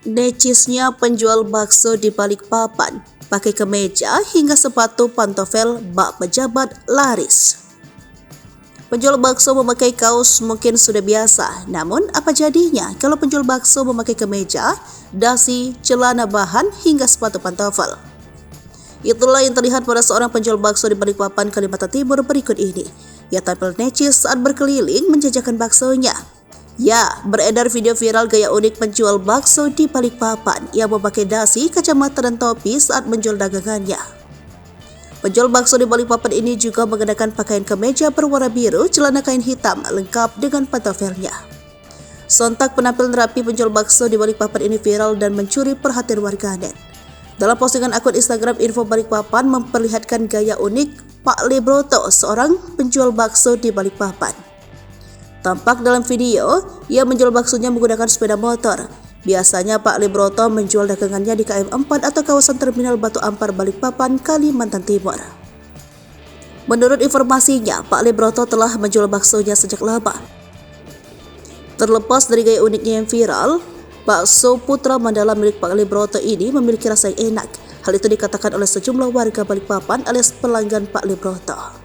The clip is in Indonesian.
Necisnya penjual bakso di Balikpapan, pakai kemeja hingga sepatu pantofel bak pejabat laris. Penjual bakso memakai kaos mungkin sudah biasa, namun apa jadinya kalau penjual bakso memakai kemeja, dasi, celana bahan hingga sepatu pantofel? Itulah yang terlihat pada seorang penjual bakso di Balikpapan, Kalimantan Timur berikut ini. Ia tampil necis saat berkeliling menjajakan baksonya. Ya, beredar video viral gaya unik penjual bakso di Balikpapan yang memakai dasi, kacamata dan topi saat menjual dagangannya. Penjual bakso di Balikpapan ini juga mengenakan pakaian kemeja berwarna biru, celana kain hitam lengkap dengan pantofelnya. Sontak penampilan rapi penjual bakso di Balikpapan ini viral dan mencuri perhatian warganet. Dalam postingan akun Instagram Info Balikpapan memperlihatkan gaya unik Pak Libroto, seorang penjual bakso di Balikpapan. Tampak dalam video, ia menjual baksonya menggunakan sepeda motor. Biasanya Pak Libroto menjual dagangannya di KM 4 atau kawasan Terminal Batu Ampar, Balikpapan, Kalimantan Timur. Menurut informasinya, Pak Libroto telah menjual baksonya sejak lama. Terlepas dari gaya uniknya yang viral, bakso Putra Mandala milik Pak Libroto ini memiliki rasa yang enak. Hal itu dikatakan oleh sejumlah warga Balikpapan alias pelanggan Pak Libroto.